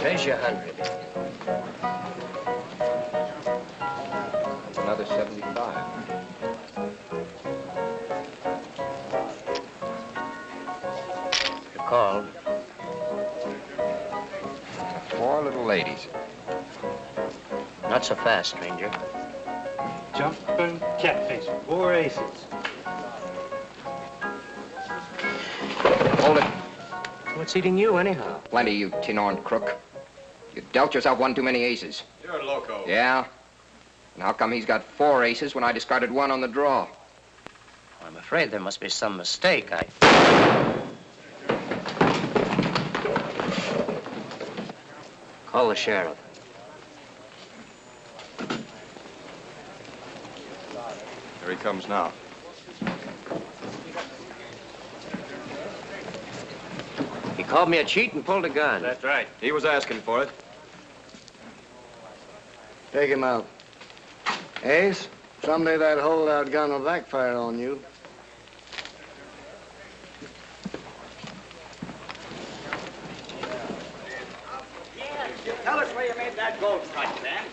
Raise your 100. Another 75. You're called. 4 little ladies. Not so fast, stranger. Jumping catfish, 4 aces. Hold it. What's eating you, anyhow? Plenty, you tin-horned crook. You dealt yourself one too many aces. You're loco. Yeah? And how come he's got 4 aces when I discarded 1 on the draw? I'm afraid there must be some mistake. Call the sheriff. Here he comes now. He called me a cheat and pulled a gun. That's right. He was asking for it. Take him out. Ace, someday that holdout gun will backfire on you. Tell us where you made that gold strike, Ben.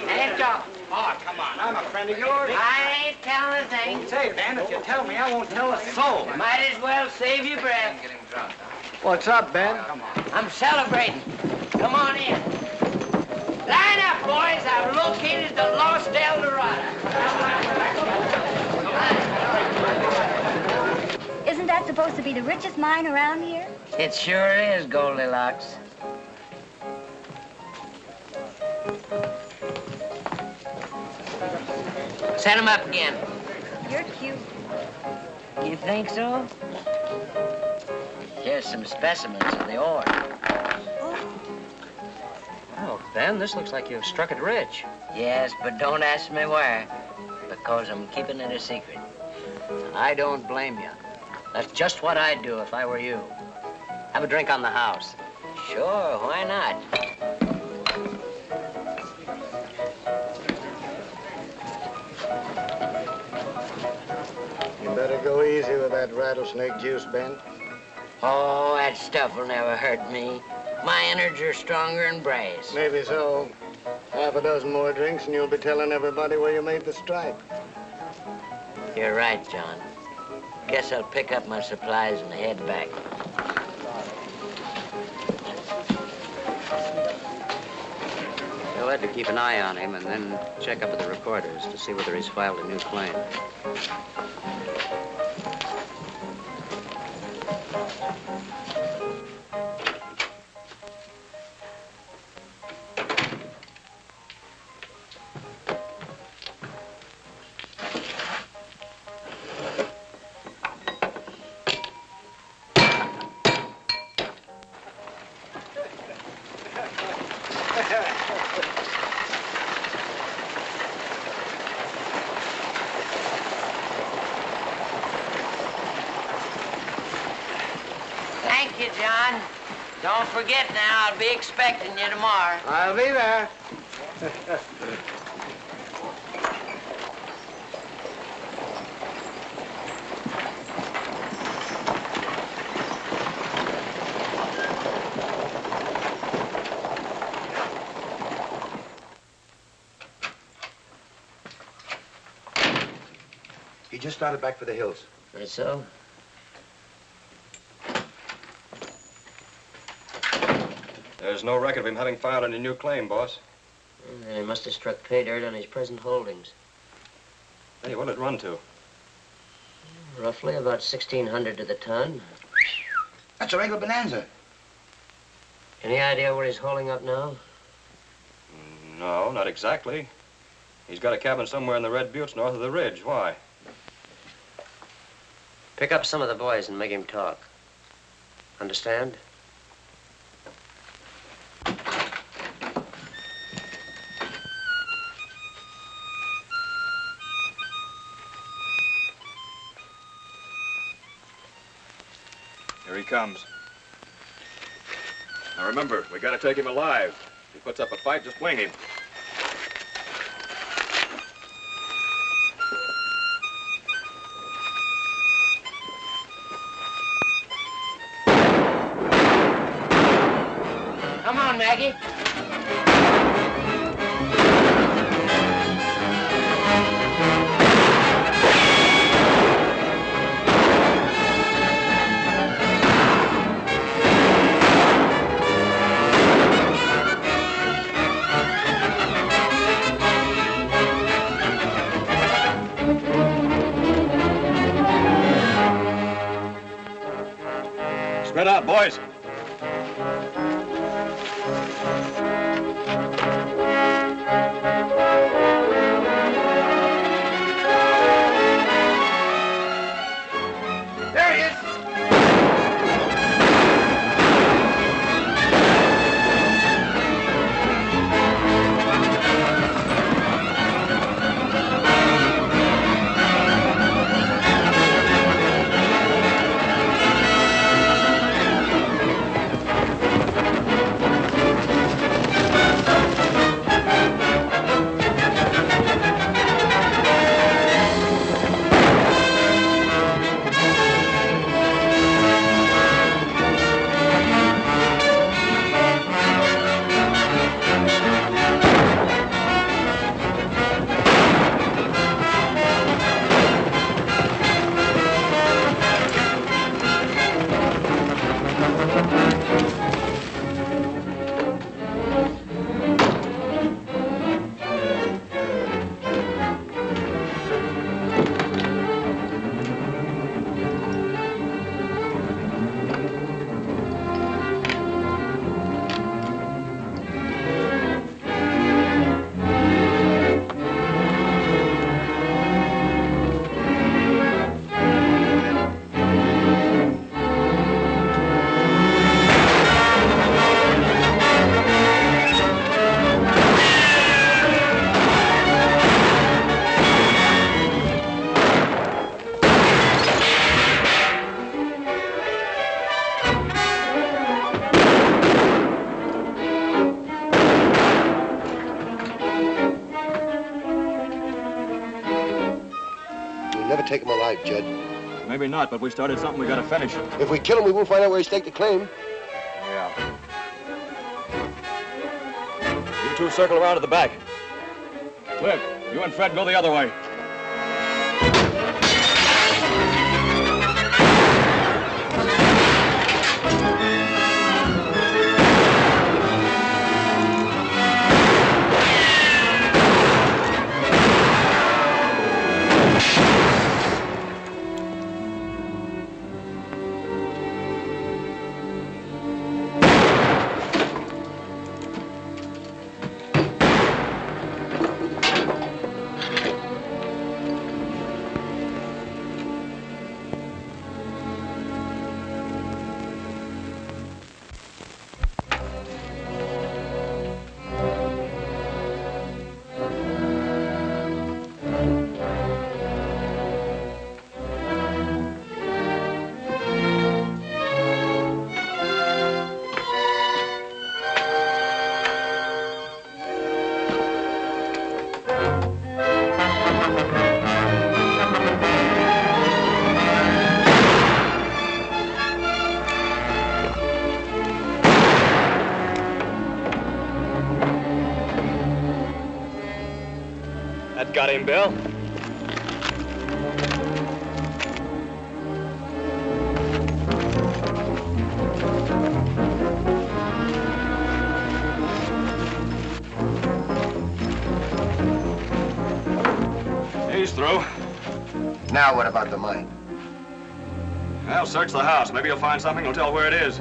Hey, Doc. Oh, come on. I'm a friend of yours. I ain't telling a thing. Say, Ben, if you tell me, I won't tell a soul. Might as well save your breath. What's up, Ben? Come on. I'm celebrating. Come on in. Line up, boys. I've located the lost El Dorado. Isn't that supposed to be the richest mine around here? It sure is, Goldilocks. Set him up again. You're cute. You think so? Here's some specimens of the ore. Oh, Ben, this looks like you've struck it rich. Yes, but don't ask me where, because I'm keeping it a secret. I don't blame you. That's just what I'd do if I were you. Have a drink on the house. Sure, why not? You better go easy with that rattlesnake juice, Ben. Oh, that stuff will never hurt me. My innards are stronger than brass. Maybe so. Half a dozen more drinks and you'll be telling everybody where you made the strike. You're right, John. Guess I'll pick up my supplies and head back. You'll have to keep an eye on him and then check up with the reporters to see whether he's filed a new claim. Thank you, John. Don't forget now, I'll be expecting you tomorrow. I'll be there. He just started back for the hills. That's so? There's no record of him having filed any new claim, boss. He must have struck pay dirt on his present holdings. Hey, what'd it run to? Roughly about 1,600 to the ton. That's a regular bonanza. Any idea where he's holding up now? No, not exactly. He's got a cabin somewhere in the Red Buttes north of the ridge. Why? Pick up some of the boys and make him talk. Understand? Here he comes. Now remember, we gotta take him alive. If he puts up a fight, just wing him. Come Come on, Maggie. Spread out, boys. There he is! We'll never take him alive, Judd. Maybe not, but we started something we gotta finish. If we kill him, we won't find out where he staked the claim. Yeah. You two circle around to the back. Cliff, you and Fred go the other way. That got him, Bill. He's through. Now what about the money? Well, search the house. Maybe you'll find something that'll tell where it is.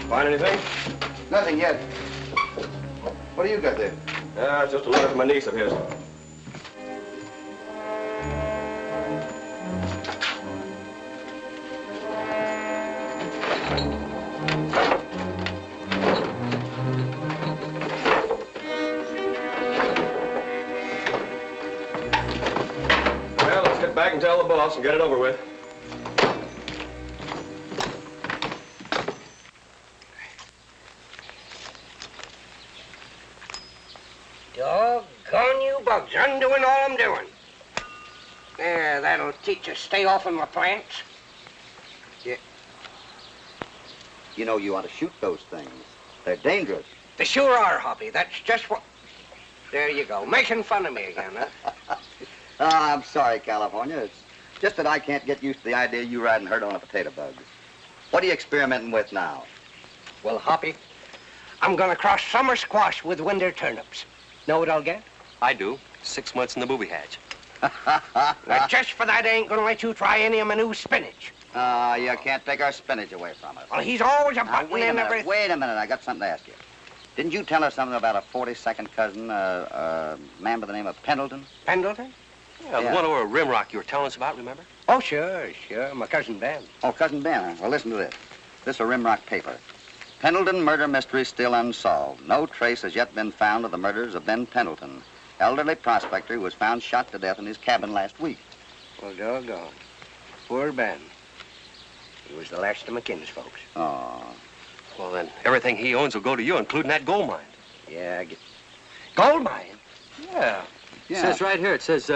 Find anything? Nothing yet. What do you got there? It's just a letter from a niece of his. Well, let's get back and tell the boss and get it over with. bugs, undoing all I'm doing. There, that'll teach you stay off of my plants. Yeah. You know you ought to shoot those things. They're dangerous. They sure are, Hoppy. That's just what... There you go, making fun of me again, huh? I'm sorry, California. It's just that I can't get used to the idea of you riding herd on a potato bug. What are you experimenting with now? Well, Hoppy, I'm gonna cross summer squash with winter turnips. Know what I'll get? I do. 6 months in the booby hatch. Now, just for that, I ain't gonna let you try any of my new spinach. You can't take our spinach away from us. Well, he's always a Now, button wait a in minute, everything. wait a minute. I got something to ask you. Didn't you tell us something about a 42nd cousin, a man by the name of Pendleton? Pendleton? Yeah, the one over at Rimrock you were telling us about, remember? Oh, sure. My cousin Ben. Oh, Cousin Ben, huh? Well, listen to this. This is a Rimrock paper. Pendleton murder mystery still unsolved. No trace has yet been found of the murders of Ben Pendleton, elderly prospector who was found shot to death in his cabin last week. Well, doggone. Poor Ben. He was the last of my kinsfolks. Oh. Well, then, everything he owns will go to you, including that gold mine. Yeah, I get... Gold mine? Yeah. It says right here, it says,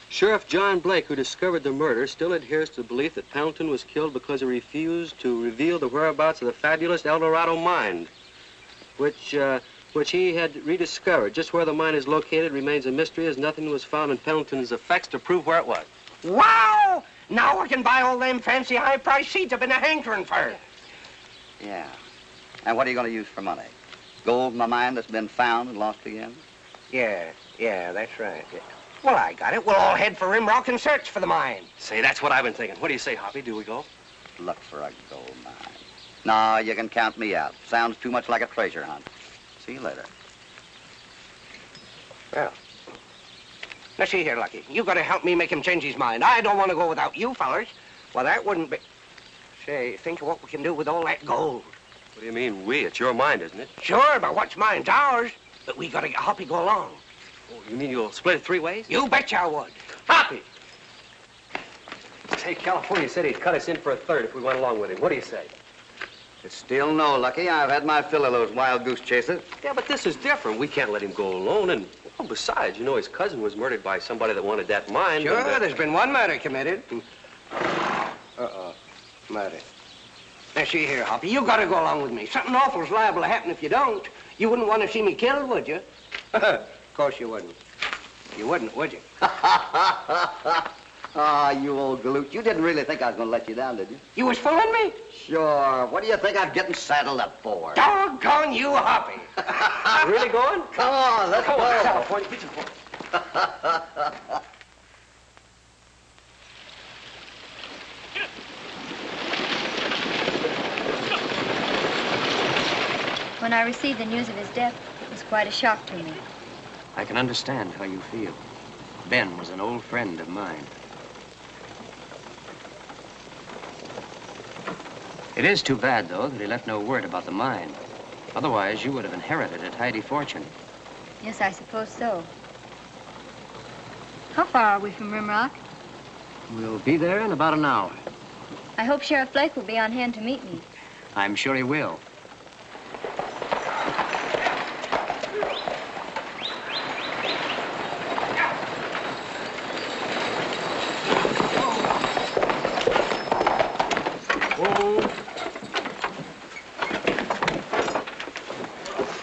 Sheriff John Blake, who discovered the murder, still adheres to the belief that Pendleton was killed because he refused to reveal the whereabouts of the fabulous El Dorado mine, which he had rediscovered. Just where the mine is located remains a mystery, as nothing was found in Pendleton's effects to prove where it was. Wow! Now I can buy all them fancy high-priced seeds I've been a hankering for. Yeah. And what are you going to use for money? Gold in my mine that's been found and lost again? Yeah, that's right. Yeah. Well, I got it. We'll all head for Rimrock and search for the mine. Say, that's what I've been thinking. What do you say, Hoppy? Do we go? Look for a gold mine. No, you can count me out. Sounds too much like a treasure hunt. See you later. Well, now see here, Lucky. You got to help me make him change his mind. I don't want to go without you fellers. Well, that wouldn't be... Say, think of what we can do with all that gold. What do you mean, we? It's your mine, isn't it? Sure, but what's mine's ours. But we got to get Hoppy go along. Oh, you mean you'll split it 3 ways? You betcha I would. Hoppy! Say, California said he'd cut us in for a third if we went along with him. What do you say? It's still no, Lucky. I've had my fill of those wild goose chases. Yeah, but this is different. We can't let him go alone. And, well, besides, you know, his cousin was murdered by somebody that wanted that mine. Sure, and, there's been one murder committed. Uh-oh. Murder. Now, see here, Hoppy, you got to go along with me. Something awful's liable to happen if you don't. You wouldn't want to see me killed, would you? Of course you wouldn't. You wouldn't, would you? Ah, you old galoot. You didn't really think I was going to let you down, did you? You was fooling me? Sure. What do you think I'm getting saddled up for? Doggone you, Hoppy. Really going? Come on, let's Come go. on, California, get your horse. When I received the news of his death, it was quite a shock to me. I can understand how you feel. Ben was an old friend of mine. It is too bad, though, that he left no word about the mine. Otherwise, you would have inherited a tidy fortune. Yes, I suppose so. How far are we from Rimrock? We'll be there in about an hour. I hope Sheriff Blake will be on hand to meet me. I'm sure he will.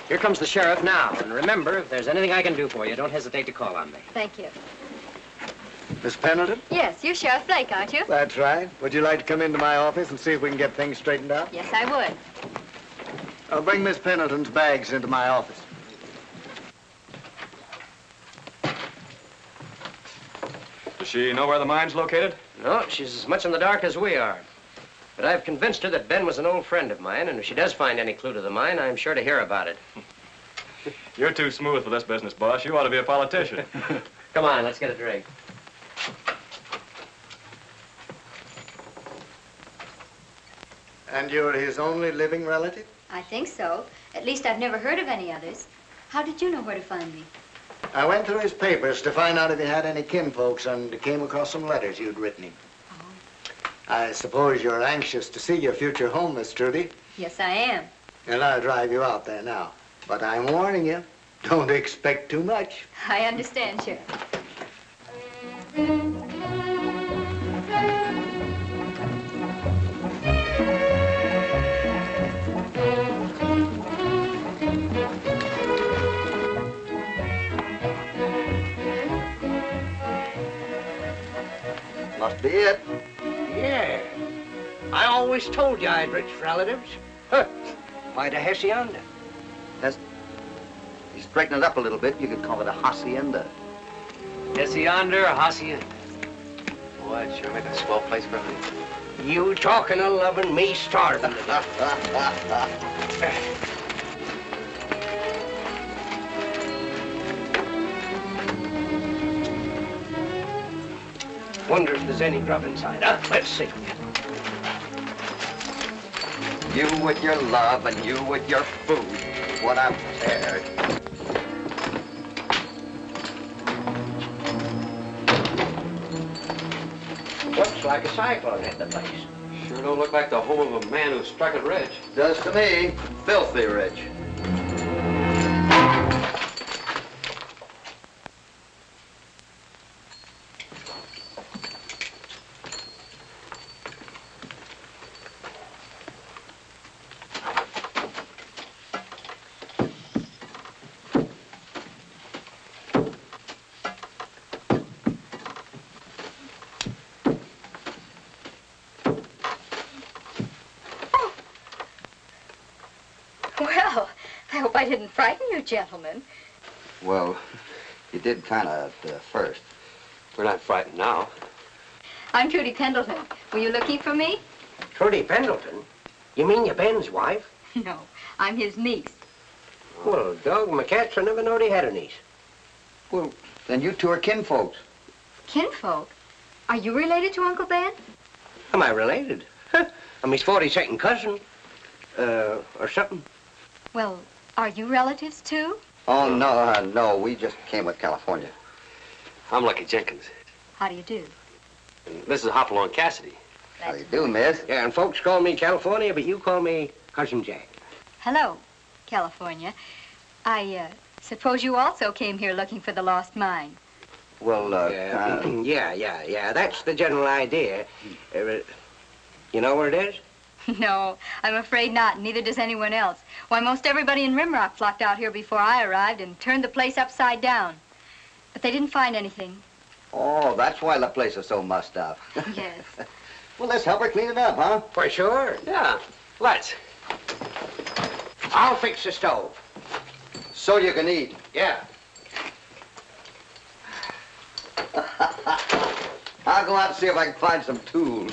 Here comes the sheriff now. And remember, if there's anything I can do for you, don't hesitate to call on me. Thank you. Miss Pendleton? Yes, you're Sheriff Blake, aren't you? That's right. Would you like to come into my office and see if we can get things straightened out? Yes, I would. I'll bring Miss Pendleton's bags into my office. Does she know where the mine's located? No, she's as much in the dark as we are. But I've convinced her that Ben was an old friend of mine, and if she does find any clue to the mine, I'm sure to hear about it. You're too smooth for this business, boss. You ought to be a politician. Come on, let's get a drink. And you're his only living relative? I think so. At least I've never heard of any others. How did you know where to find me? I went through his papers to find out if he had any kinfolks and came across some letters you'd written him. I suppose you're anxious to see your future home, Miss Trudy. Yes, I am. And I'll drive you out there now. But I'm warning you, Don't expect too much. I understand, Sheriff. Must be it. Yeah. I always told you I had rich relatives. Huh. By the hacienda. You straighten it up a little bit, you could call it a hacienda. Hacienda or hacienda? Boy, it'd sure make a swell place for me. You talking of loving, me starving. Wonder if there's any grub inside, huh? Let's see. You with your love and you with your food. What a pair. Looks like a cyclone hit the place. Sure don't look like the home of a man who struck it rich. Does to me. Filthy rich. Well, I hope I didn't frighten you, gentlemen. Well, you did kind of at first. We're not frightened now. I'm Trudy Pendleton. Were you looking for me? Trudy Pendleton? You mean your Ben's wife? No, I'm his niece. Well, dog, my cats, I never knowed he had a niece. Well, then you two are kinfolks. Kinfolk? Are you related to Uncle Ben? Am I related? I'm his 42nd cousin. Or something. Well, are you relatives, too? Oh, no, no. We just came with California. I'm Lucky Jenkins. How do you do? And this is Hopalong Cassidy. How do you do, miss? Yeah, and folks call me California, but you call me Cousin Jack. Hello, California. I suppose you also came here looking for the lost mine. Well, yeah. That's the general idea. You know where it is? No, I'm afraid not. Neither does anyone else. Why, most everybody in Rimrock flocked out here before I arrived and turned the place upside down. But they didn't find anything. Oh, that's why the place is so mussed up. Yes. Well, let's help her clean it up, huh? For sure. Yeah, let's. I'll fix the stove. So you can eat. Yeah. I'll go out and see if I can find some tools.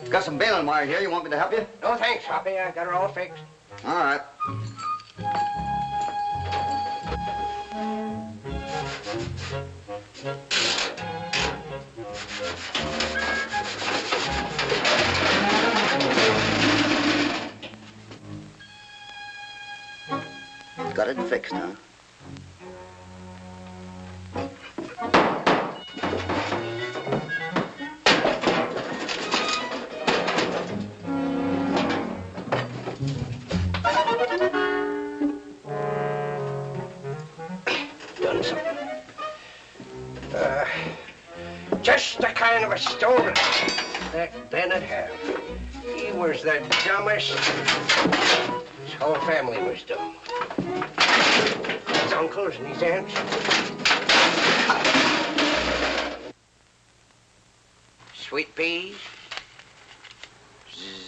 Got some baling wire here. You want me to help you? No, thanks, Hoppy. I got her all fixed. All right. Got it fixed, huh? Done something. Just the kind of a story that Ben'd have. He was the dumbest. His whole family was dumb. His uncles and his aunts. Sweet peas.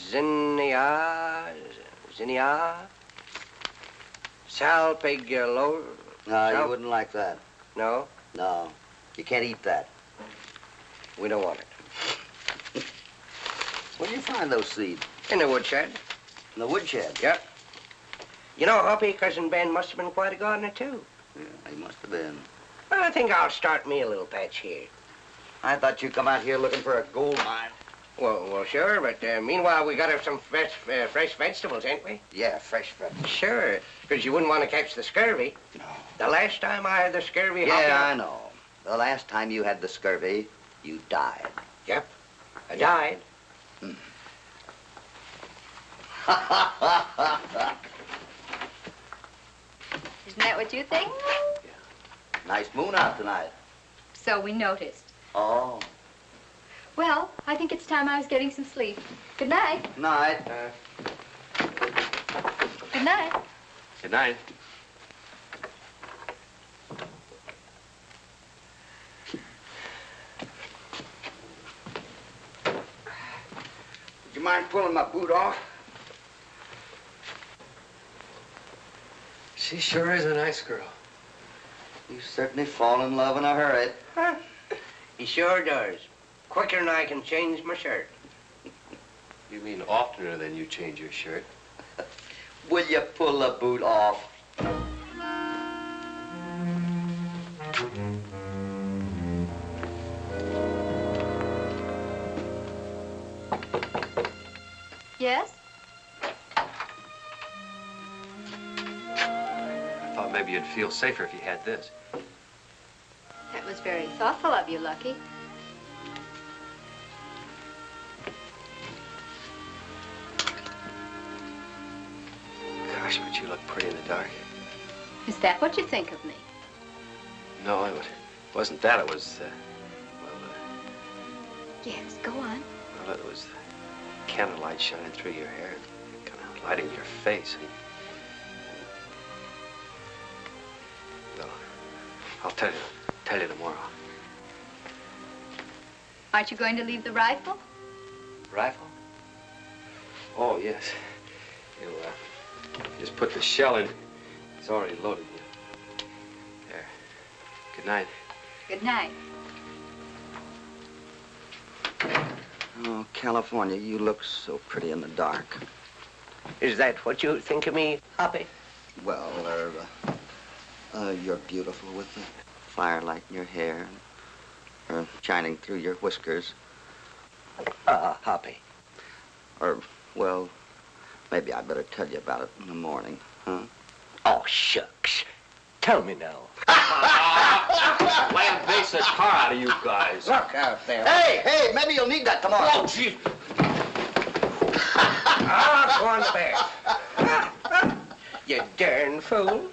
Zinnia. Salpigolo. No, you wouldn't like that. No? No. You can't eat that. We don't want it. Where do you find those seeds? In the woodshed. In the woodshed? Yep. You know, Hoppy, Cousin Ben must have been quite a gardener, too. Yeah, he must have been. Well, I think I'll start me a little patch here. I thought you'd come out here looking for a gold mine. Well, sure, but meanwhile, we got to have some fresh vegetables, ain't we? Yeah, fresh vegetables. Sure, because you wouldn't want to catch the scurvy. No. The last time I had the scurvy, Yeah, Hoppy, I know. The last time you had the scurvy, you died. Yep, I died. Hmm. Isn't that what you think? Nice moon out tonight. So we noticed. Oh. Well, I think it's time I was getting some sleep. Good night. Night. Good night. Good night. Would you mind pulling my boot off? She sure is a nice girl. You certainly fall in love in a hurry. Huh? He sure does. Quicker than I can change my shirt. You mean oftener than you change your shirt? Will you pull the boot off? Yes? I thought maybe you'd feel safer if you had this. That was very thoughtful of you, Lucky. Gosh, but you look pretty in the dark. Is that what you think of me? No, it wasn't that. It was, Yes, go on. well, it was the candlelight shining through your hair, kind of lighting your face. Well, I'll tell you tomorrow. Aren't you going to leave the rifle? Rifle? Oh, yes. You just put the shell in. It's already loaded. There. Good night. Good night. Oh, California, you look so pretty in the dark. Is that what you think of me, Hoppy? Well, you're beautiful with the firelight in your hair, shining through your whiskers. Hoppy. Or, well, maybe I better tell you about it in the morning, huh? Oh, shucks. Tell me now. Land base the car out of you guys. Look out there. Hey, maybe you'll need that tomorrow. Oh, jeez. Go on to bed. You darn fool.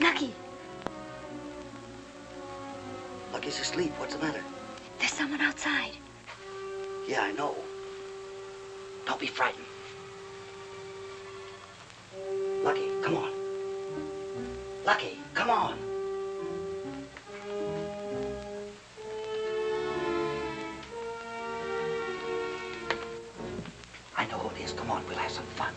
Lucky, Lucky's asleep. What's the matter? there's someone outside. Yeah, I know. Don't be frightened. Lucky, come on. Lucky, come on. I know who it is. Come on, we'll have some fun.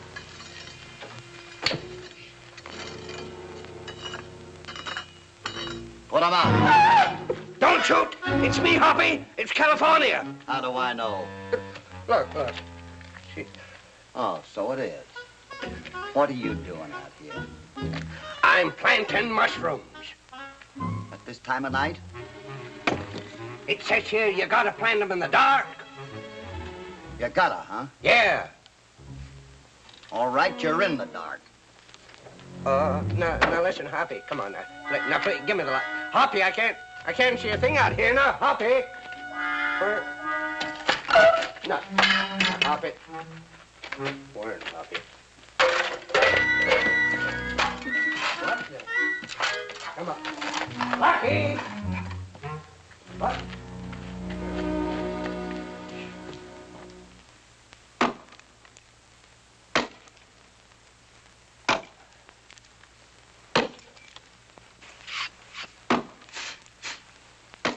Put 'em out. Don't shoot. It's me, Hoppy. It's California. How do I know? Look. Oh, so it is. What are you doing out here? I'm planting mushrooms. At this time of night? It says here you gotta plant them in the dark. You gotta, huh? Yeah. All right, you're in the dark. Now listen, Hoppy. Come on now. Now, please, give me the light. Hoppy, I can't see a thing out here now, Hoppy. No. Hoppy. Word, Hoppy. What? Come on. Lucky! What?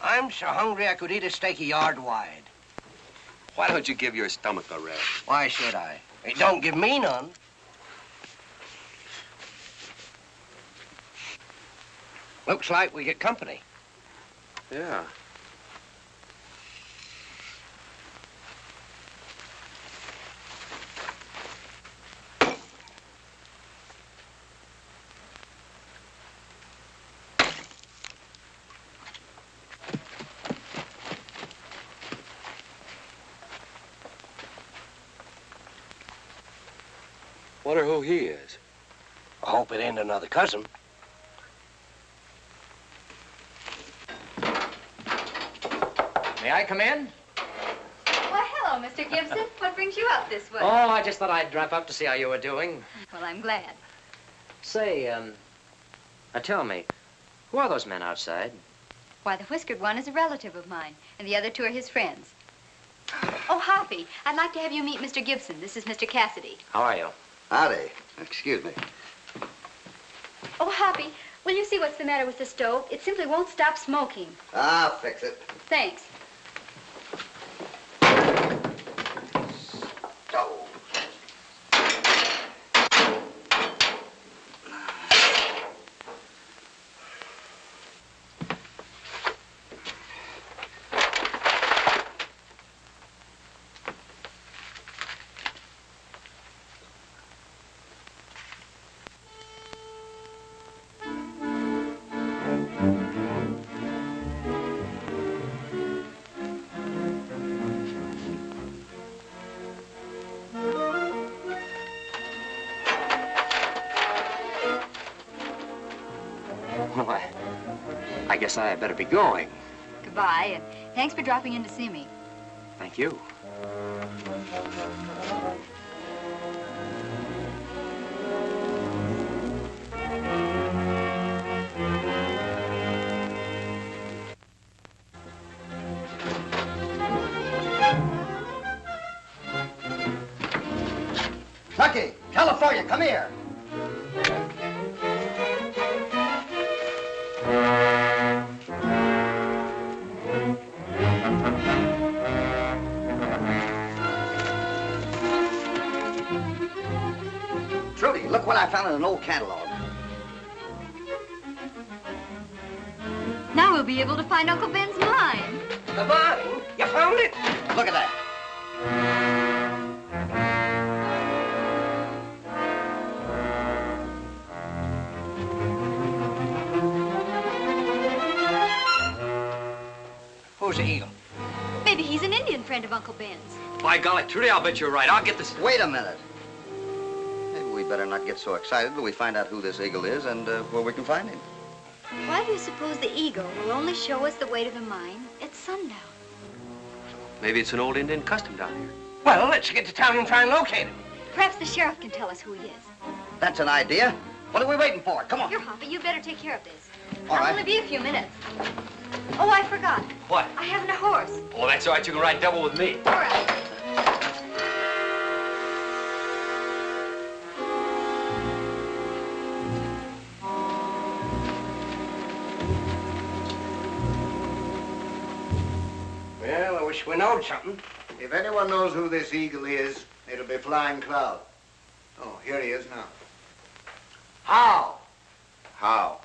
I'm so hungry I could eat a steak a yard wide. Why don't you give your stomach a rest? Why should I? It don't give me none. Looks like we get company. Yeah. Wonder who he is. I hope it ain't another cousin. May I come in? Why, hello, Mr. Gibson. What brings you up this way? Oh, I just thought I'd drop up to see how you were doing. Well, I'm glad. Say, tell me, who are those men outside? Why, the whiskered one is a relative of mine, and the other two are his friends. Oh, Hoppy, I'd like to have you meet Mr. Gibson. This is Mr. Cassidy. How are you? Howdy. Excuse me. Oh, Hoppy, will you see what's the matter with the stove? It simply won't stop smoking. I'll fix it. Thanks. Well, I guess I better be going. Goodbye, and thanks for dropping in to see me. Thank you. Lucky, California, come here. Trudy, look what I found in an old catalog. Now we'll be able to find Uncle Ben's mine. The mine? You found it? Look at that. Who's the eagle? Maybe he's an Indian friend of Uncle Ben's. By golly, Trudy, I'll bet you're right. I'll get this. Wait a minute. Maybe we better not get so excited till we find out who this eagle is and where we can find him. Why do you suppose the eagle will only show us the way to the mine at sundown? Maybe it's an old Indian custom down here. Well, let's get to town and try and locate him. Perhaps the sheriff can tell us who he is. That's an idea. What are we waiting for? Come on. Here, Hoppy, you better take care of this. All I'll right. only be a few minutes. Oh, I forgot. What? I haven't a horse. Oh, that's all right. You can ride double with me. All right. Well, I wish we knowed something. If anyone knows who this eagle is, it'll be Flying Cloud. Oh, here he is now. How? How?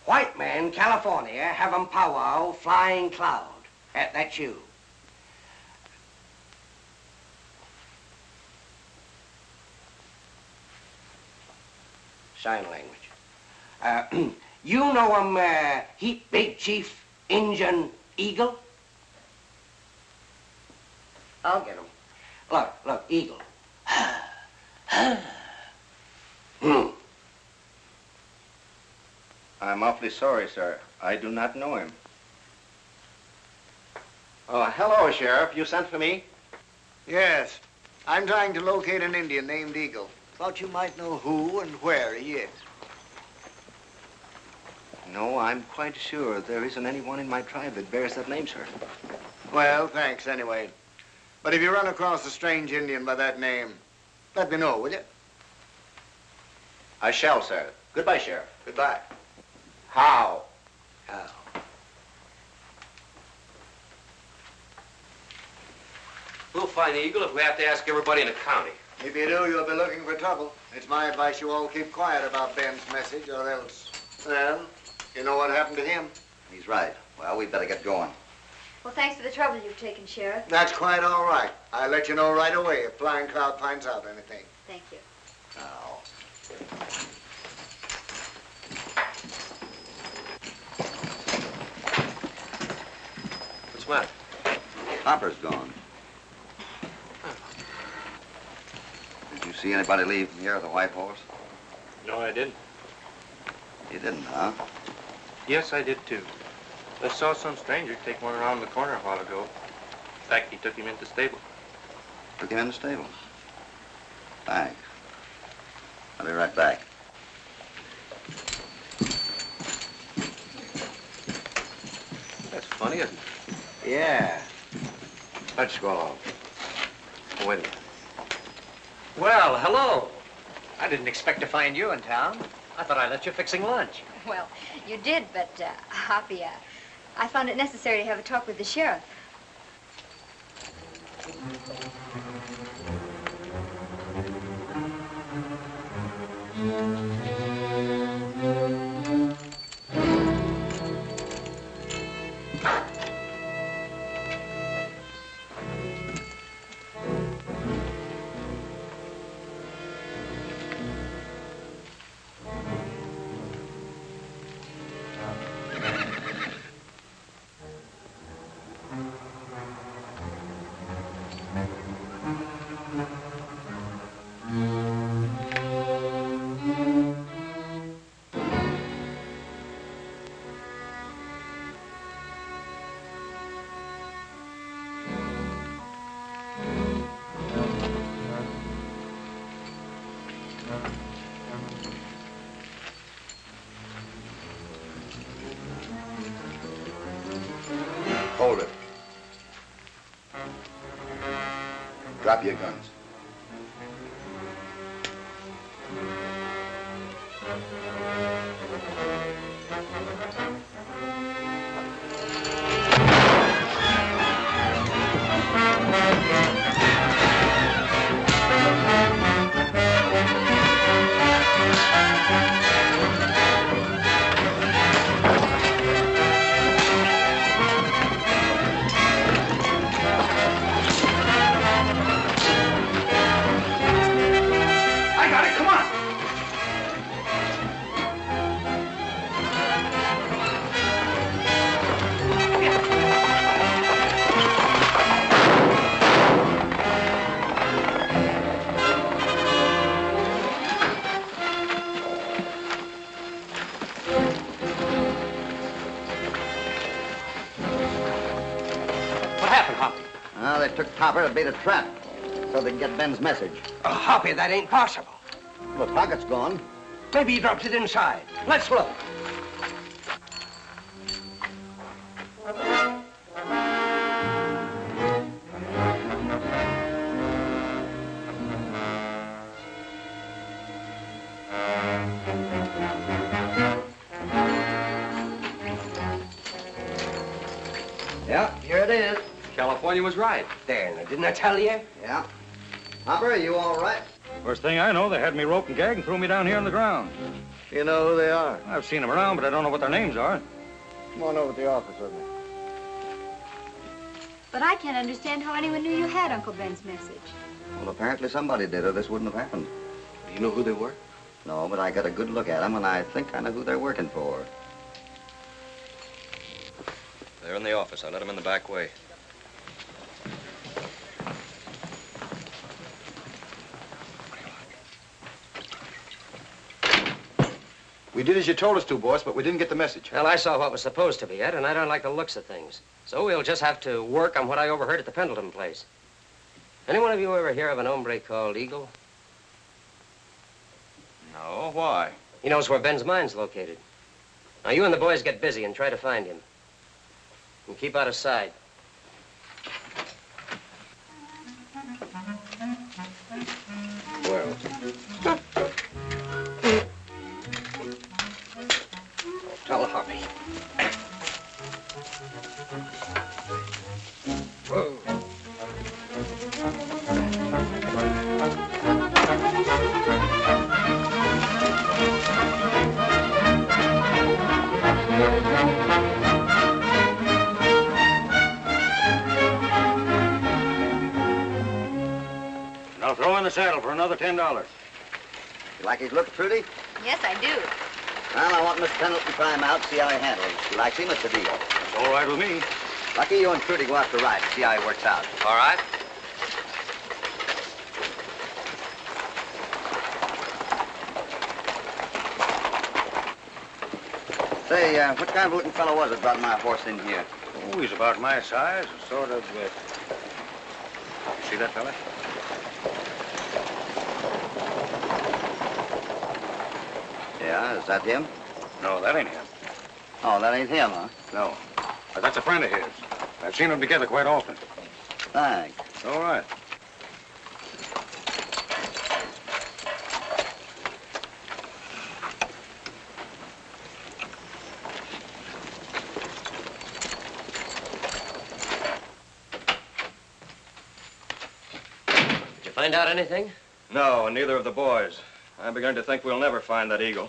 White man, California, have 'em powwow, Flying Cloud. That's you. Sign language. You know 'em, heap big chief Injun Eagle? I'll get 'em. Look, Eagle. I'm awfully sorry, sir. I do not know him. Oh, hello, Sheriff. You sent for me? Yes. I'm trying to locate an Indian named Eagle. Thought you might know who and where he is. No, I'm quite sure there isn't anyone in my tribe that bears that name, sir. Well, thanks anyway. But if you run across a strange Indian by that name, let me know, will you? I shall, sir. Goodbye, Sheriff. Goodbye. How? How? We'll find the Eagle if we have to ask everybody in the county. If you do, you'll be looking for trouble. It's my advice you all keep quiet about Ben's message, or else, well, you know what happened to him. He's right. Well, we better get going. Well, thanks for the trouble you've taken, Sheriff. That's quite all right. I'll let you know right away if Flying Cloud finds out anything. Thank you. Now. What's the matter? Hopper's gone. Did you see anybody leave from here with a white horse? No, I didn't. You didn't, huh? Yes, I did too. I saw some stranger take one around the corner a while ago. In fact, he took him into the stable. Took him in the stable. Thanks. I'll be right back. That's funny, isn't it? Yeah. Let's go along. Oh, wait a minute. Well, hello. I didn't expect to find you in town. I thought I left you fixing lunch. Well, you did, but, Hoppy, I found it necessary to have a talk with the sheriff. Hold it. Drop your guns. They took Topper to bait a trap so they can get Ben's message. Oh, Hoppy, that ain't possible. The pocket's gone. Maybe he dropped it inside. Let's look. Yeah, here it is. California was right. There, now, didn't I tell you? Yeah. Hopper, are you all right? First thing I know, they had me roped and gagged and threw me down here on the ground. You know who they are? I've seen them around, but I don't know what their names are. Come on over to the office with me. But I can't understand how anyone knew you had Uncle Ben's message. Well, apparently somebody did, or this wouldn't have happened. Do you know who they were? No, but I got a good look at them, and I think I know who they're working for. They're in the office. I let them in the back way. We did as you told us to, boss, but we didn't get the message. Well, I saw what was supposed to be it, and I don't like the looks of things. So we'll just have to work on what I overheard at the Pendleton place. Any one of you ever hear of an hombre called Eagle? No, why? He knows where Ben's mine's located. Now, you and the boys get busy and try to find him. And keep out of sight. Well. Tell Hoppy. Whoa. Now throw in the saddle for another $10. You like his looks, Trudy? Yes, I do. Well, I want Miss Pendleton to try him out, see how he handles. If she likes him, it's a deal. It's all right with me. Lucky you and Trudy go out to ride, see how he works out. All right. Say, what kind of looking fellow was it brought my horse in here? Oh, he's about my size, sort of. You see that fella? Yeah, is that him? No, that ain't him. Oh, that ain't him, huh? No. But that's a friend of his. I've seen them together quite often. Thanks. All right. Did you find out anything? No, and neither of the boys. I'm beginning to think we'll never find that Eagle.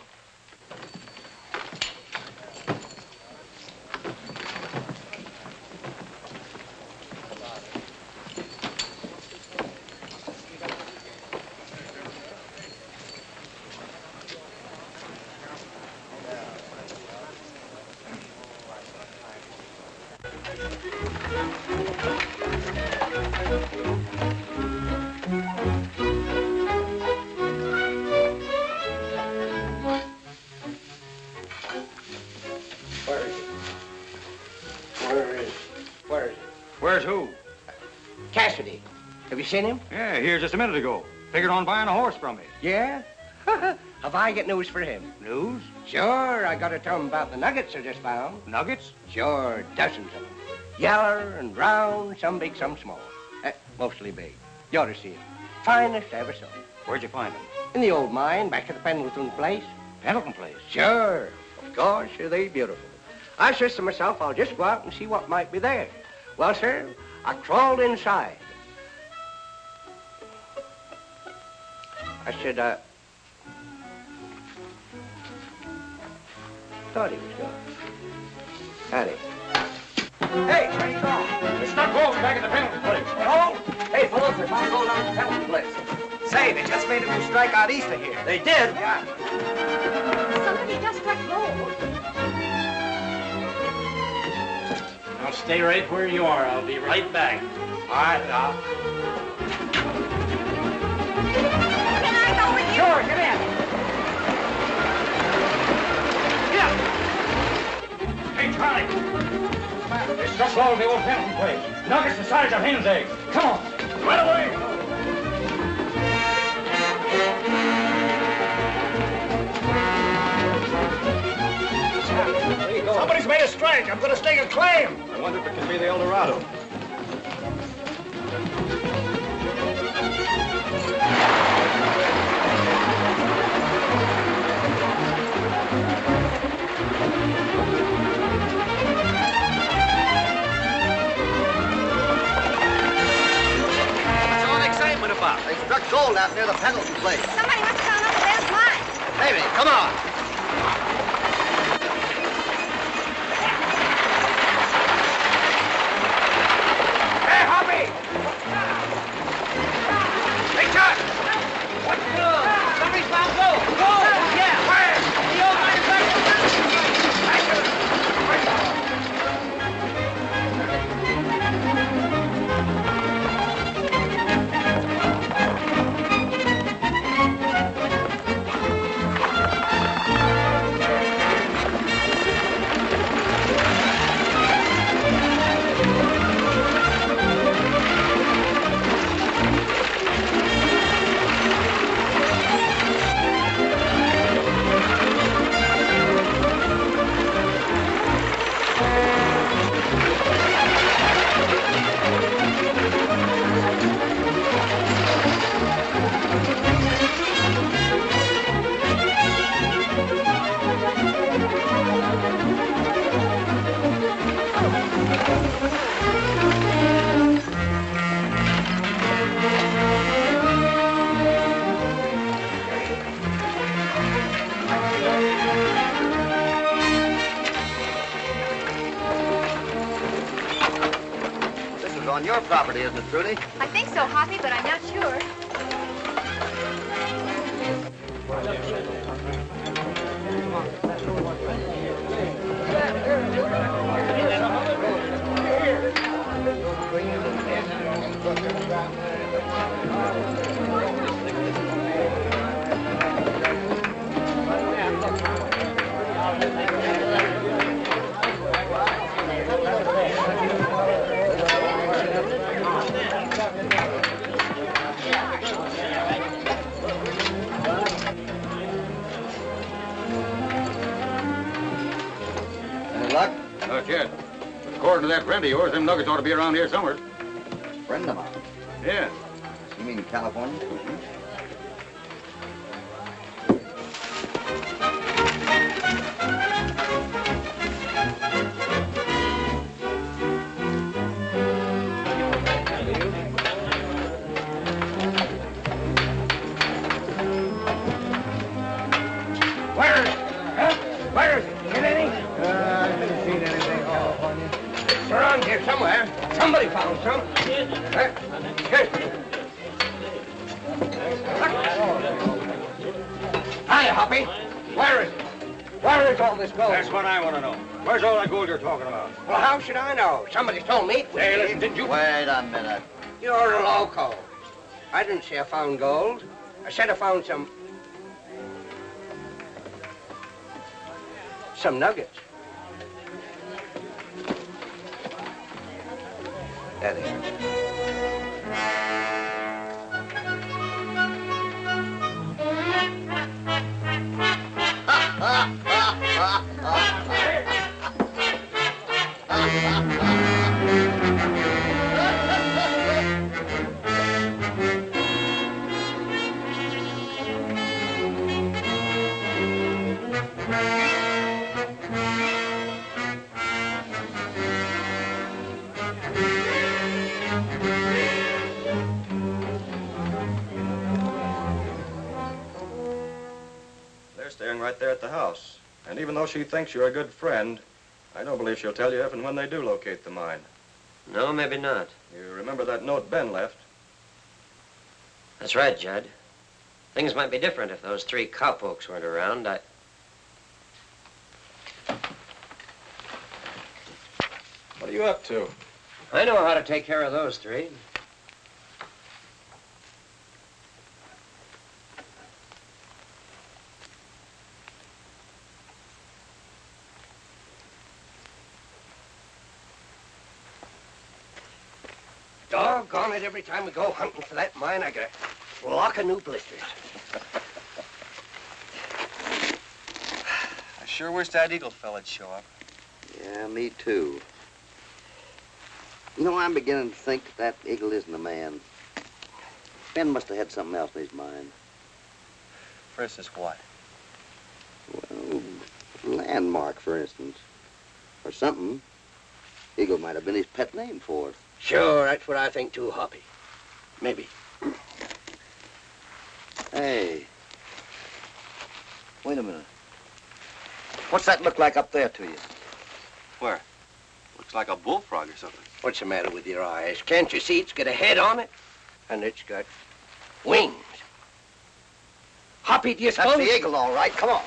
Where's who? Cassidy. Have you seen him? Yeah, here just a minute ago. Figured on buying a horse from me. Yeah? Have I got news for him? News? Sure, I got to tell him about the nuggets I just found. Nuggets? Sure, dozens of them. Yeller and round, some big, some small. Mostly big. You ought to see them. Finest I ever saw. Where'd you find them? In the old mine, back at the Pendleton place. Pendleton place? Sure. Of course, sure, they beautiful. I says to myself, I'll just go out and see what might be there. Well, sir, I crawled inside. I said, thought he was gone. Howdy. Hey, where you going? There's not gold back at the Pendleton place. Oh? Hey, fellows, there's not gold down at the Pendleton place. Say, they just made a new strike out east of here. They did? Yeah. Somebody just struck gold. Now stay right where you are. I'll be right back. All right, Doc. Can I go with you? Sure, get in. Hey, Charlie. They struck gold at the old Pendleton place. Nuggets the size of hen's eggs. Come on. Right away. Somebody's made a strike. I'm going to stake a claim. I wonder if it can be the El Dorado. What's all the excitement about? They struck gold out near the Pendleton place. Somebody must have gone up to Ben's mine. Maybe. Come on. Hey, Hoppy! Hey, Chuck! What? Somebody's found gold. Gold? Yeah. Where? The old on your property, isn't it, Trudy? I think so, Hoppy, but I'm not sure. Any luck? Not yet. But according to that friend of yours, them nuggets ought to be around here somewhere. Friend of mine. Yeah. You mean California? Where is it? Huh? Where is it? Get any? I haven't seen anything, California. It's around here somewhere. Somebody found some. Here. Hi, Hoppy. Where is it? Where is all this gold? That's what I want to know. Where's all that gold you're talking about? Well, how should I know? Somebody told me. Hey, listen, didn't you... Wait a minute. You're a loco. I didn't say I found gold. I said I found some nuggets. There they are. They're staying right there at the house. And even though she thinks you're a good friend, I don't believe she'll tell you if and when they do locate the mine. No, maybe not. You remember that note Ben left? That's right, Judd. Things might be different if those 3 cowpokes weren't around. What are you up to? I know how to take care of those 3. Doggone it, every time we go hunting for that mine, I get a flock of new blisters. I sure wish that Eagle fella'd show up. Yeah, me too. You know, I'm beginning to think that Eagle isn't a man. Ben must have had something else in his mind. For instance, what? Well, landmark, for instance. Or something. Eagle might have been his pet name for it. Sure, that's what I think too, Hoppy. Maybe. Hey. Wait a minute. What's that look like up there to you? Where? Looks like a bullfrog or something. What's the matter with your eyes? Can't you see it's got a head on it? And it's got wings. Hoppy, do you suppose? That's the eagle, all right. Come on.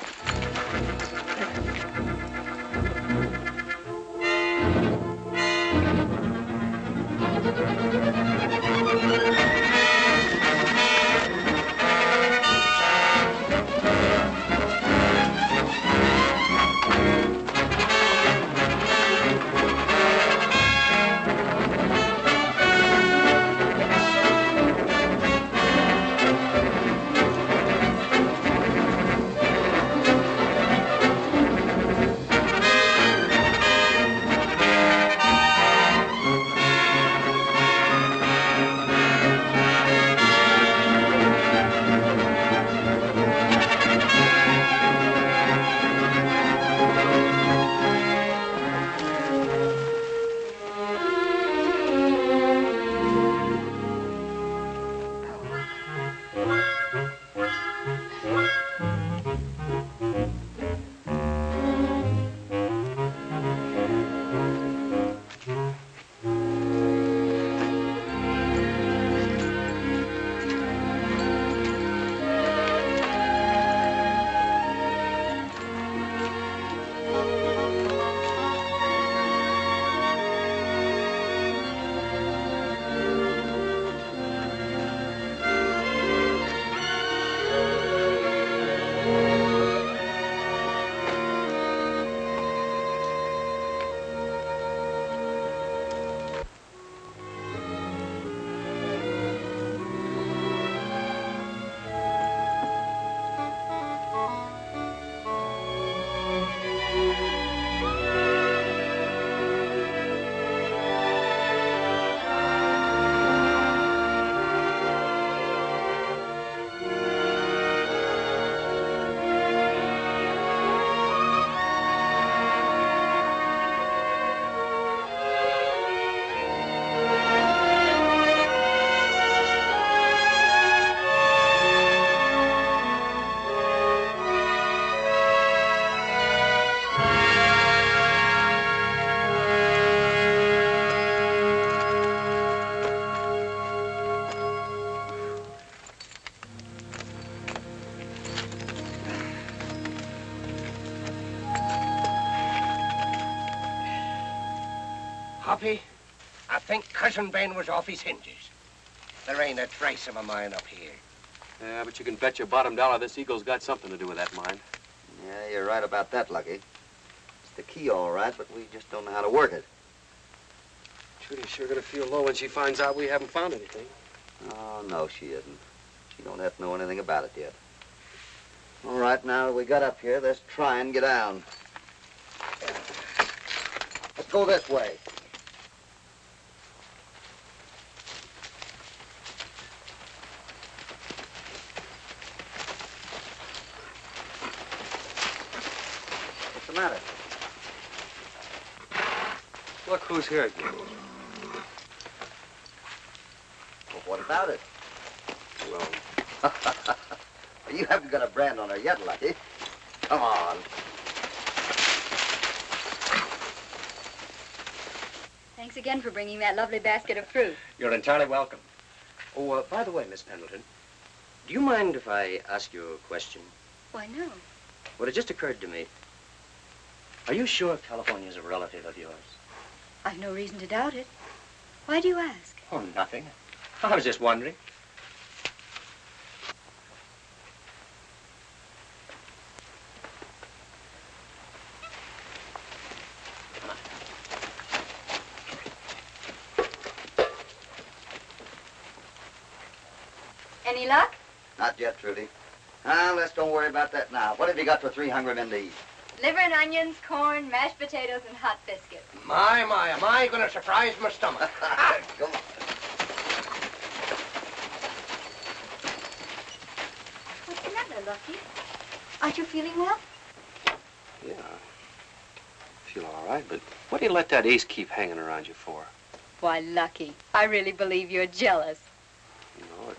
Hoppy, I think Cousin Ben was off his hinges. There ain't a trace of a mine up here. Yeah, but you can bet your bottom dollar this eagle's got something to do with that mine. Yeah, you're right about that, Lucky. It's the key, all right, but we just don't know how to work it. Trudy's sure gonna feel low when she finds out we haven't found anything. Oh, no, she isn't. She don't have to know anything about it yet. All right, now that we got up here, let's try and get down. Let's go this way. What's the matter? Look who's here again. Well, what about it? Well, You haven't got a brand on her yet, Lucky. Come on. Thanks again for bringing that lovely basket of fruit. You're entirely welcome. Oh, by the way, Miss Pendleton, do you mind if I ask you a question? Why, no. Well, it just occurred to me. Are you sure California's a relative of yours? I've no reason to doubt it. Why do you ask? Oh, nothing. I was just wondering. Any luck? Not yet, Trudy. Let's don't worry about that now. What have you got for 3 hungry men to eat? Liver and onions, corn, mashed potatoes, and hot biscuits. My, am I gonna surprise my stomach? Come on. What's the matter, Lucky? Aren't you feeling well? yeah, I feel all right, but what do you let that Ace keep hanging around you for? Why, Lucky, I really believe you're jealous. No,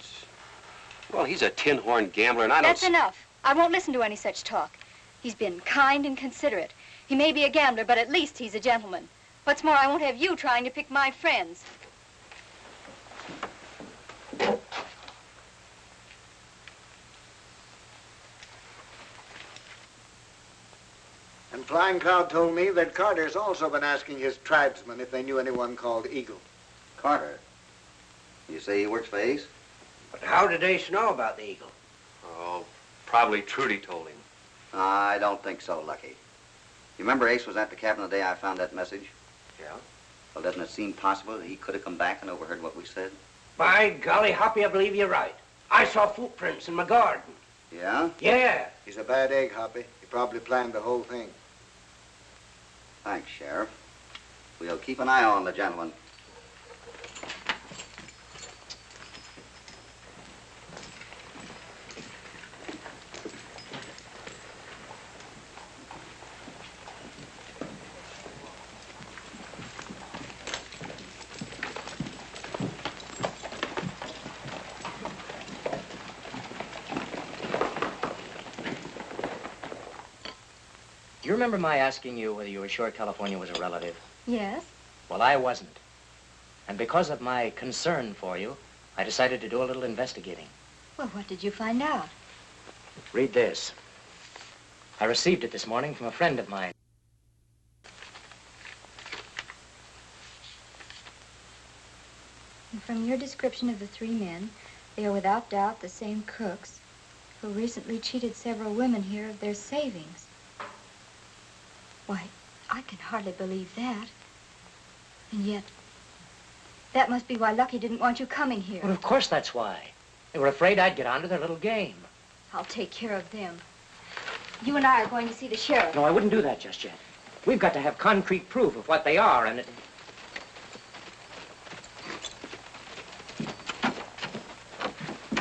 well, he's a tin-horn gambler, and I don't... That's enough. I won't listen to any such talk. He's been kind and considerate. He may be a gambler, but at least he's a gentleman. What's more, I won't have you trying to pick my friends. And Flying Cloud told me that Carter's also been asking his tribesmen if they knew anyone called Eagle. Carter. You say he works for Ace? But how did Ace know about the eagle? Oh, probably Trudy told him. I don't think so, Lucky. You remember Ace was at the cabin the day I found that message? Yeah. Well, doesn't it seem possible that he could have come back and overheard what we said? By golly, Hoppy, I believe you're right. I saw footprints in my garden. Yeah? Yeah. He's a bad egg, Hoppy. He probably planned the whole thing. Thanks, Sheriff. We'll keep an eye on the gentleman. Do you remember my asking you whether you were sure California was a relative? Yes? Well, I wasn't. And because of my concern for you, I decided to do a little investigating. Well, what did you find out? Read this. I received it this morning from a friend of mine. And from your description of the 3 men, they are without doubt the same crooks who recently cheated several women here of their savings. Why, I can hardly believe that. And yet, that must be why Lucky didn't want you coming here. Well, of course that's why. They were afraid I'd get onto their little game. I'll take care of them. You and I are going to see the sheriff. No, I wouldn't do that just yet. We've got to have concrete proof of what they are, and it...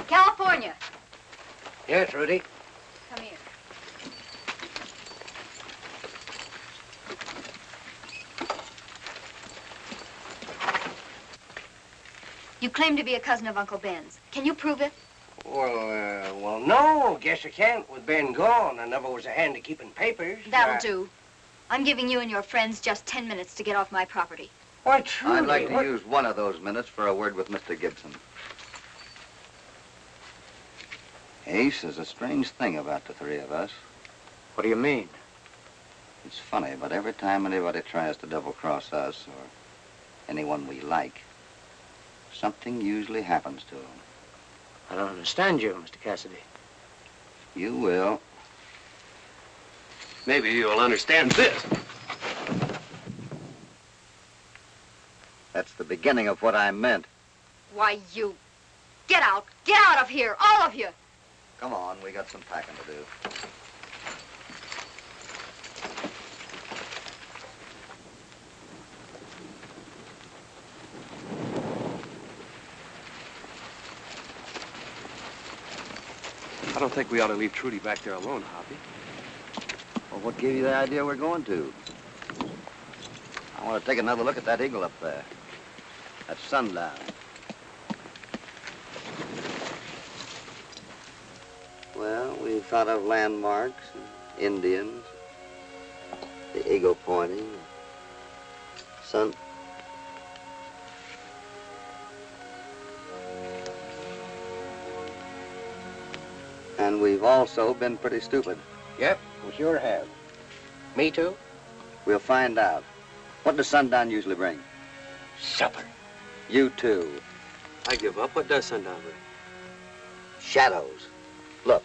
California. Yes, Rudy. Come here. You claim to be a cousin of Uncle Ben's. Can you prove it? Well, no. Guess I can't. With Ben gone, I never was a hand at keeping papers. That'll do. I'm giving you and your friends just 10 minutes to get off my property. Why, Trudy, I'd like to use one of those minutes for a word with Mr. Gibson. Ace, there's a strange thing about the 3 of us. What do you mean? It's funny, but every time anybody tries to double-cross us or anyone we like, something usually happens to them. I don't understand you, Mr. Cassidy. You will. Maybe you'll understand this. That's the beginning of what I meant. Why, you... Get out! Get out of here, all of you! Come on, we got some packing to do. I don't think we ought to leave Trudy back there alone, Hoppy. Well, what gave you the idea we're going to? I want to take another look at that eagle up there. At sundown. Well, we thought of landmarks, Indians, the eagle pointing, sun. And we've also been pretty stupid. Yep, we sure have. Me too? We'll find out. What does sundown usually bring? Supper. You too. I give up. What does sundown bring? Shadows. Look.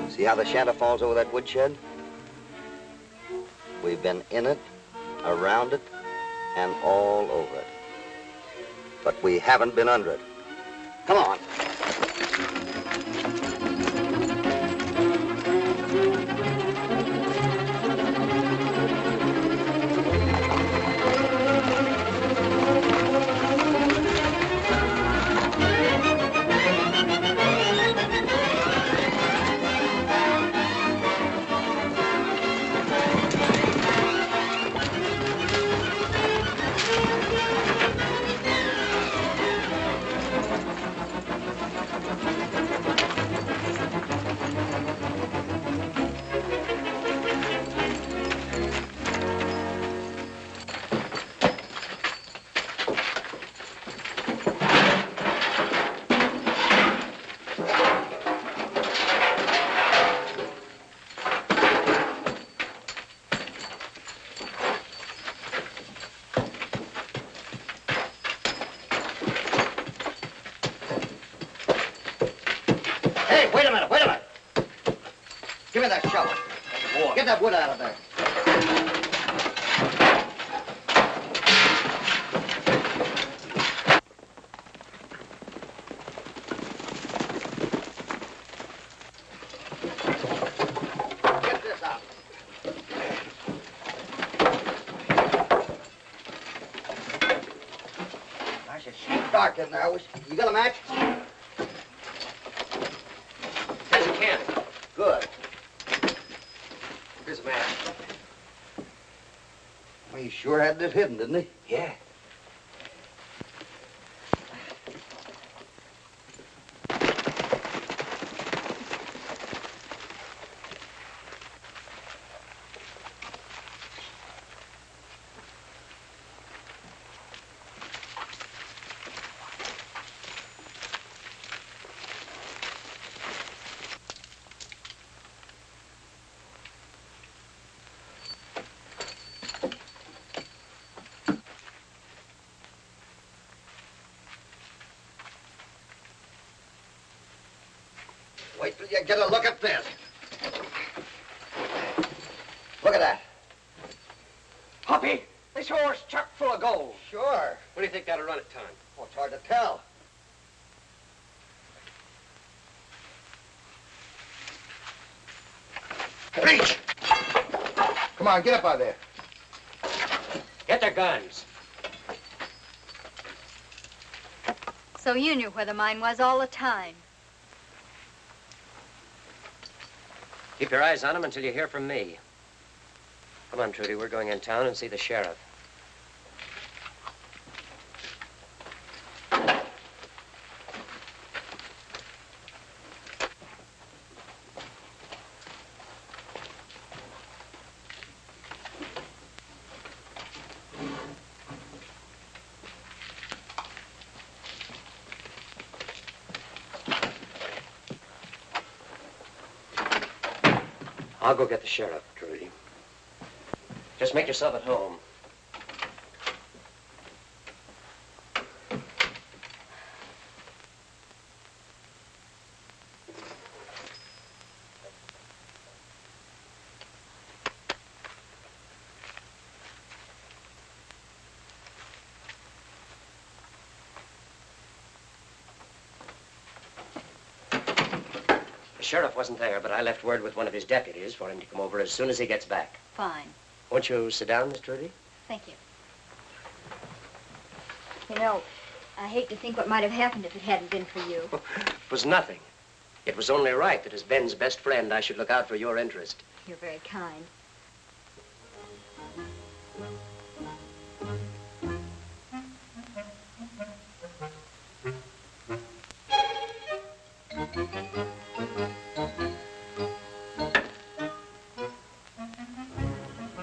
See how the shadow falls over that woodshed? We've been in it, around it, and all over it. But we haven't been under it. Come on. Give me that shovel. Get that wood out of there. Get this out. Gosh, it's dark in there. You got a match? Here's a can. Good. Here's a match. Well, he sure had this hidden, didn't he? Yeah. Wait till you get a look at this. Look at that. Hoppy, this horse chock full of gold. Sure. What do you think that'll run at time? Well, it's hard to tell. Reach! Come on, get up out of there. Get their guns. So you knew where the mine was all the time. Keep your eyes on them until you hear from me. Come on, Trudy, we're going in town and see the sheriff. I'll go get the sheriff, Trudy. Just make yourself at home. sheriff wasn't there, but I left word with one of his deputies for him to come over as soon as he gets back. Fine. Won't you sit down, Miss Trudy? Thank you. You know, I hate to think what might have happened if it hadn't been for you. It was nothing. It was only right that as Ben's best friend, I should look out for your interest. You're very kind.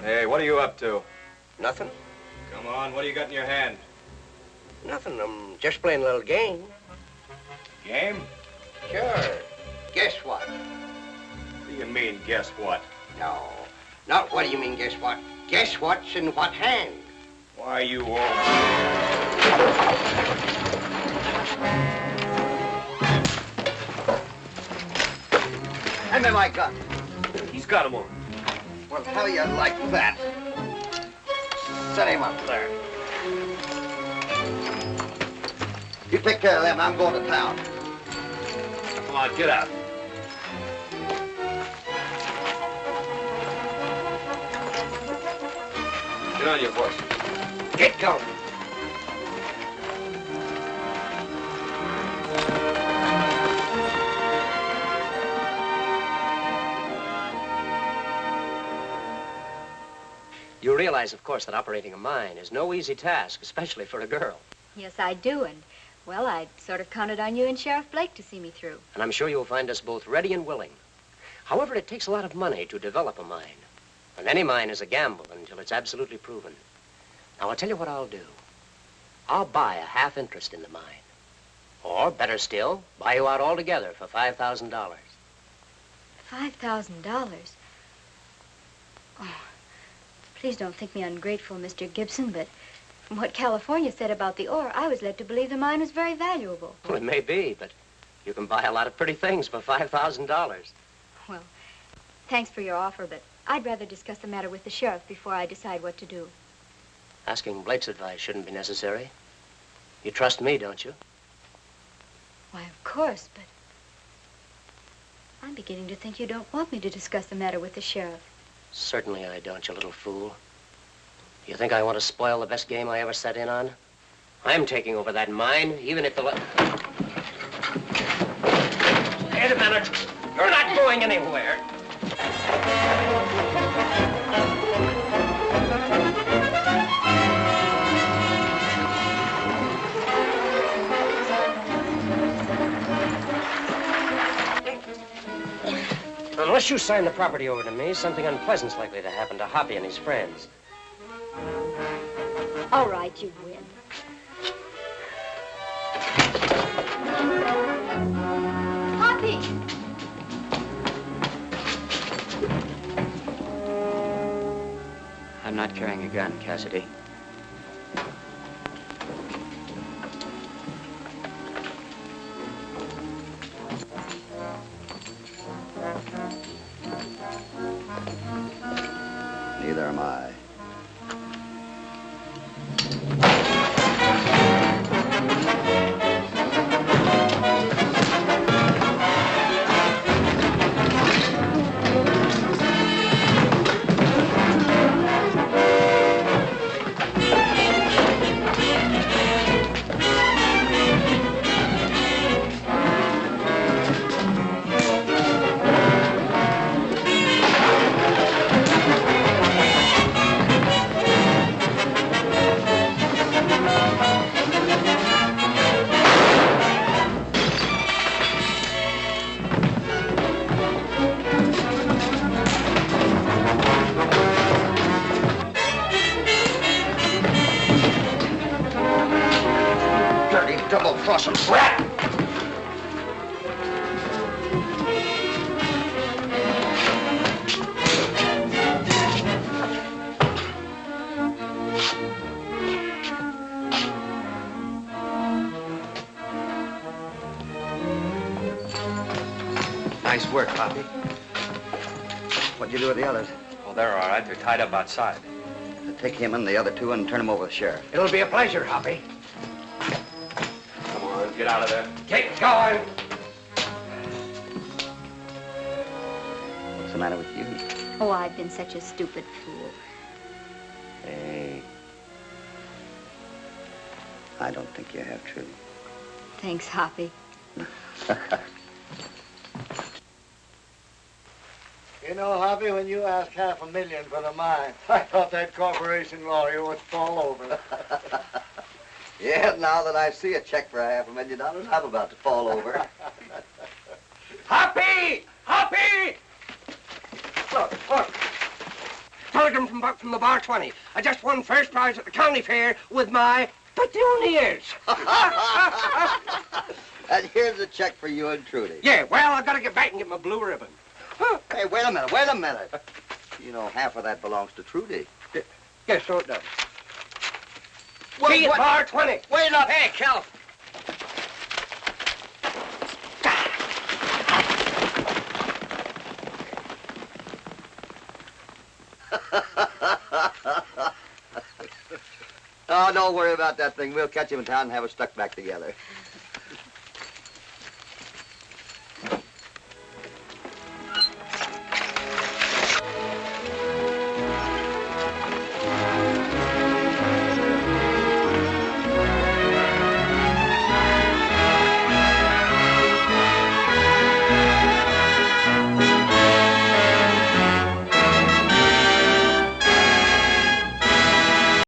Hey, what are you up to? Nothing. Come on, what do you got in your hand? Nothing. I'm just playing a little game. Game? Sure. Guess what? What do you mean, guess what? No. Not what do you mean, guess what? Guess what's in what hand? Why, you all... Hand me my gun. He's got him on. Well, how you like that? Set him up there. You take care of them. I'm going to town. Come on, get out. Get on your horse. Get going. You realize, of course, that operating a mine is no easy task, especially for a girl. Yes, I do, and, well, I sort of counted on you and Sheriff Blake to see me through. And I'm sure you'll find us both ready and willing. However, it takes a lot of money to develop a mine. And any mine is a gamble until it's absolutely proven. Now, I'll tell you what I'll do. I'll buy a half interest in the mine. Or, better still, buy you out altogether for $5,000. $5,000? Oh, please don't think me ungrateful, Mr. Gibson, but from what California said about the ore, I was led to believe the mine was very valuable. Well, it may be, but you can buy a lot of pretty things for $5,000. Well, thanks for your offer, but I'd rather discuss the matter with the sheriff before I decide what to do. Asking Blake's advice shouldn't be necessary. You trust me, don't you? Why, of course, but I'm beginning to think you don't want me to discuss the matter with the sheriff. Certainly I don't, you little fool. You think I want to spoil the best game I ever set in on? I'm taking over that mine, even if the... Wait a minute. You're not going anywhere. Unless you sign the property over to me, something unpleasant's likely to happen to Hoppy and his friends. All right, you win. Hoppy! I'm not carrying a gun, Cassidy. Neither am I. Double-crossing rat! Nice work, Hoppy. What'd you do with the others? Well, they're all right. They're tied up outside. Take him and the other two and turn him over to the sheriff. It'll be a pleasure, Hoppy. Come on, get out of there. Get going. What's the matter with you? Oh, I've been such a stupid fool. Hey. I don't think you have, Trudy. Thanks, Hoppy. You know, Hoppy, when you asked $500,000 for the mine, I thought that corporation lawyer would fall over. Yeah, now that I see a check for $500,000, I'm about to fall over. Hoppy! Hoppy! Look. Telegram from the bar 20. I just won first prize at the county fair with my petunias. And here's a check for you and Trudy. Yeah, well, I gotta get back and get my blue ribbon. Hey, wait a minute. You know, half of that belongs to Trudy. Yes, so it does. See you at bar 20. Wait up. Hey, Cal. Oh, don't worry about that thing. We'll catch him in town and have us stuck back together.